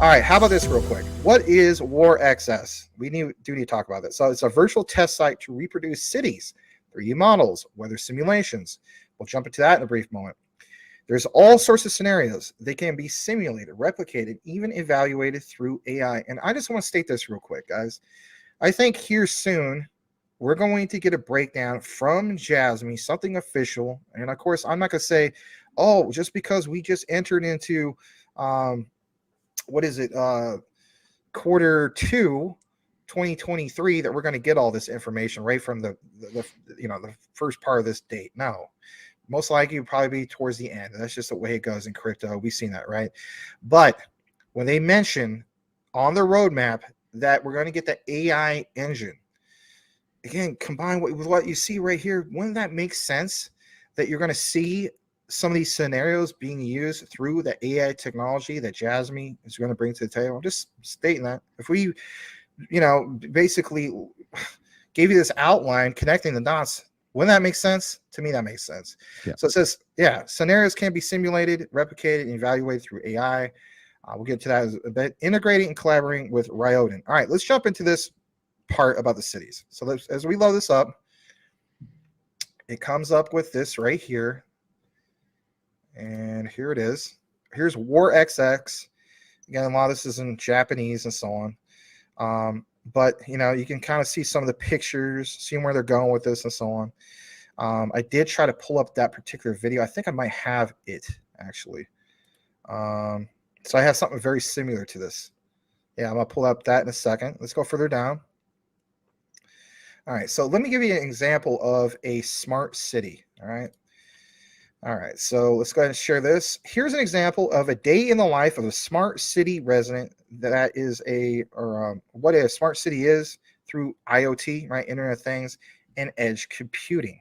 All right, how about this real quick? What is Warxss? We do need to talk about this. So it's a virtual test site to reproduce cities, 3D models, weather simulations. We'll jump into that in a brief moment. There's all sorts of scenarios. They can be simulated, replicated, even evaluated through AI. And I just want to state this real quick, guys. I think here soon, we're going to get a breakdown from Jasmy, something official. And of course, I'm not going to say, oh, just because we just entered into, what is it, quarter 2, 2023, that we're going to get all this information right from the first part of this date. No. Most likely it'll probably be towards the end. That's just the way it goes in crypto. We've seen that, right? But when they mention on the roadmap that we're going to get the AI engine, again, combined with what you see right here, wouldn't that make sense that you're going to see some of these scenarios being used through the AI technology that Jasmy is going to bring to the table? I'm just stating that. If we, basically gave you this outline connecting the dots, wouldn't that make sense? To me, that makes sense. Yeah. So it says, scenarios can be simulated, replicated, and evaluated through AI. We'll get to that a bit. Integrating and collaborating with Ryoden. All right, let's jump into this part about the cities. So as we load this up, it comes up with this right here. And here it is. Here's Warxss. Again, a lot of this is in Japanese and so on. But, you can kind of see some of the pictures, seeing where they're going with this and so on. I did try to pull up that particular video. I think I might have it, actually. So I have something very similar to this. Yeah, I'm going to pull up that in a second. Let's go further down. All right, so let me give you an example of a smart city, all right? All right, so let's go ahead and share this. Here's an example of a day in the life of a smart city resident. That is what a smart city is through IoT, right? Internet of Things and edge computing.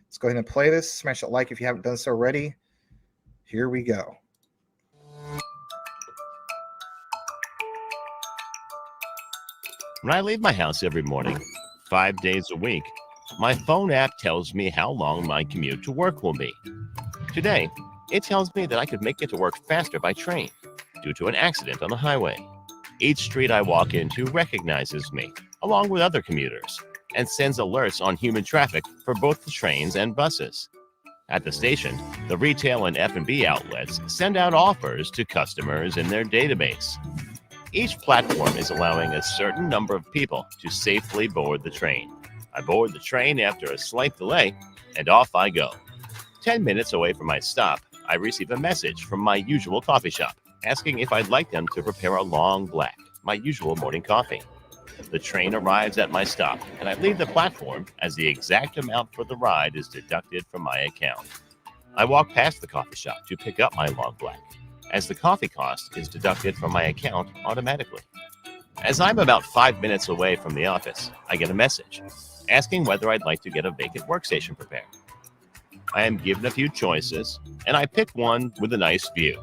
Let's go ahead and play this. Smash that like if you haven't done so already. Here we go. When I leave my house every morning, 5 days a week, my phone app tells me how long my commute to work will be. Today, it tells me that I could make it to work faster by train due to an accident on the highway. Each street I walk into recognizes me, along with other commuters, and sends alerts on human traffic for both the trains and buses. At the station, the retail and F&B outlets send out offers to customers in their database. Each platform is allowing a certain number of people to safely board the train. I board the train after a slight delay, and off I go. 10 minutes away from my stop, I receive a message from my usual coffee shop asking if I'd like them to prepare a long black, my usual morning coffee. The train arrives at my stop, and I leave the platform as the exact amount for the ride is deducted from my account. I walk past the coffee shop to pick up my long black, as the coffee cost is deducted from my account automatically. As I'm about 5 minutes away from the office, I get a message asking whether I'd like to get a vacant workstation prepared. I am given a few choices, and I pick one with a nice view.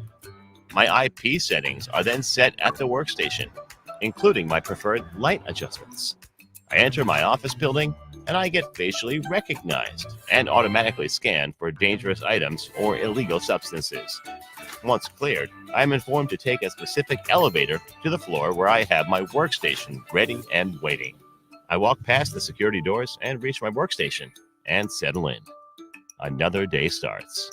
My IP settings are then set at the workstation, including my preferred light adjustments. I enter my office building, and I get facially recognized and automatically scanned for dangerous items or illegal substances. Once cleared, I am informed to take a specific elevator to the floor where I have my workstation ready and waiting. I walk past the security doors and reach my workstation and settle in. Another day starts.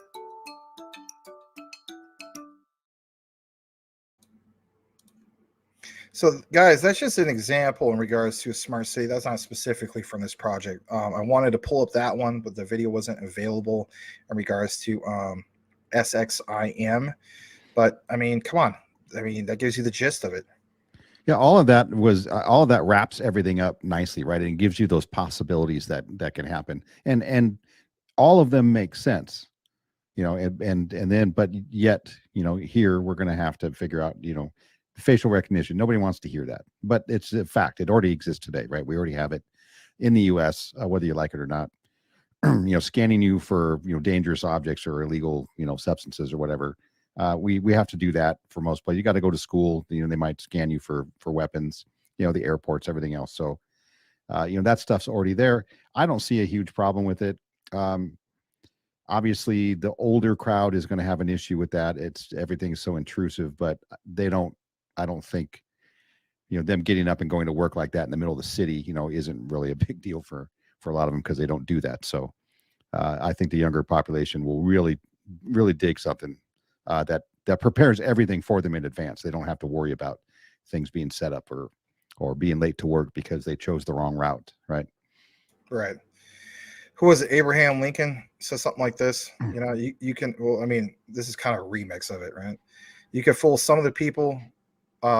So, guys, that's just an example in regards to a smart city. That's not specifically from this project. I wanted to pull up that one, but the video wasn't available in regards to SXIM. But, I mean, come on. I mean, that gives you the gist of it. Yeah, all of that wraps everything up nicely, right? And it gives you those possibilities that can happen. And all of them make sense, and then, but yet, here we're going to have to figure out, facial recognition. Nobody wants to hear that, but it's a fact. It already exists today, right? We already have it in the US, whether you like it or not. Scanning you for, dangerous objects or illegal, substances or whatever. We have to do that for most places. You got to go to school. They might scan you for weapons, the airports, everything else. So, that stuff's already there. I don't see a huge problem with it. Obviously the older crowd is going to have an issue with that. Everything's so intrusive, but they don't I don't think, them getting up and going to work like that in the middle of the city, isn't really a big deal for a lot of them, because they don't do that. So I think the younger population will really dig something that prepares everything for them in advance. They don't have to worry about things being set up or being late to work because they chose the wrong route. Right. Right. Who was it? Abraham Lincoln said something like this. You can, well, I mean, this is kind of a remix of it, right? You can fool some of the people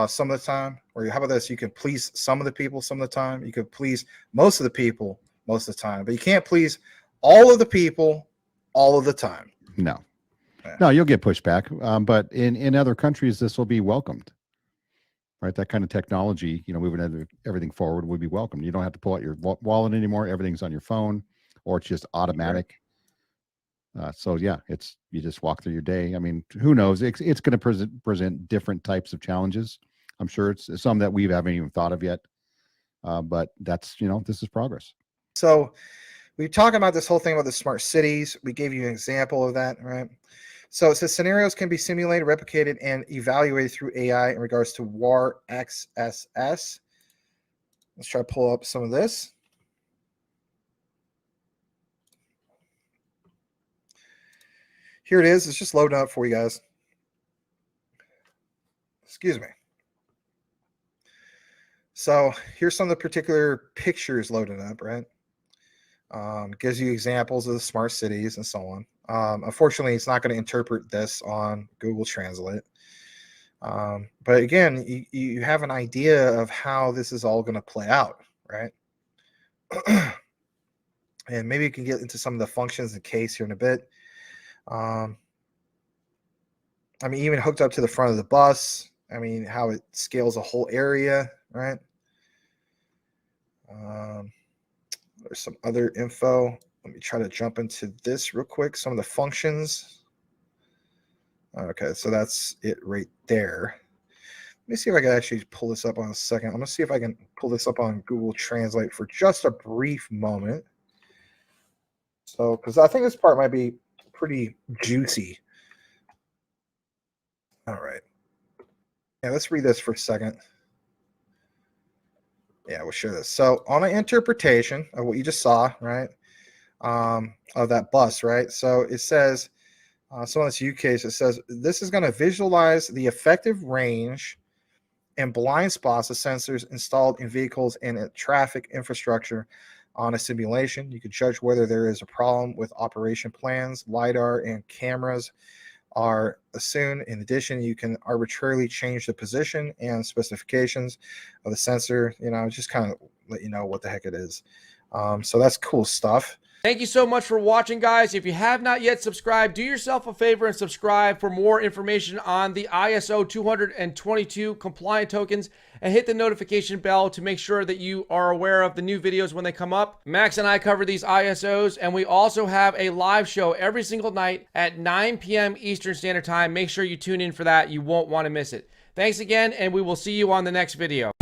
some of the time, or how about this? You can please some of the people some of the time. You can please most of the people most of the time, but you can't please all of the people all of the time. No. Yeah. No, you'll get pushback. But in other countries, this will be welcomed. Right, that kind of technology, moving everything forward would be welcomed. You don't have to pull out your wallet anymore. Everything's on your phone, or it's just automatic. So yeah, you just walk through your day. I mean, who knows? It's going to present different types of challenges. I'm sure it's some that we haven't even thought of yet. But that's this is progress. So we're talking about this whole thing about the smart cities. We gave you an example of that, right? So it says scenarios can be simulated, replicated, and evaluated through AI in regards to Warxss. Let's try to pull up some of this. Here it is. It's just loading up for you guys. Excuse me. So here's some of the particular pictures loaded up, right? Gives you examples of the smart cities and so on. Unfortunately, it's not going to interpret this on Google Translate. But again, you have an idea of how this is all going to play out, right? And maybe you can get into some of the functions and case here in a bit. I mean, even hooked up to the front of the bus. I mean, how it scales a whole area, right? There's some other info. Let me try to jump into this real quick. Some of the functions. Okay, so that's it right there. Let me see if I can actually pull this up on a second. I'm going to see if I can pull this up on Google Translate for just a brief moment. So, because I think this part might be pretty juicy. All right. Yeah, let's read this for a second. Yeah, we'll share this. So on an interpretation of what you just saw, right, of that bus, right? So it says, some of this use case, it says, this is going to visualize the effective range and blind spots of sensors installed in vehicles and traffic infrastructure on a simulation. You can judge whether there is a problem with operation plans, LiDAR, and cameras are assumed. In addition, you can arbitrarily change the position and specifications of the sensor, just kind of let you know what the heck it is. So that's cool stuff. Thank you so much for watching, guys. If you have not yet subscribed, do yourself a favor and subscribe for more information on the ISO 222 compliant tokens, and hit the notification bell to make sure that you are aware of the new videos when they come up. Max and I cover these ISOs, and we also have a live show every single night at 9 p.m. Eastern Standard Time. Make sure you tune in for that. You won't want to miss it. Thanks again, and we will see you on the next video.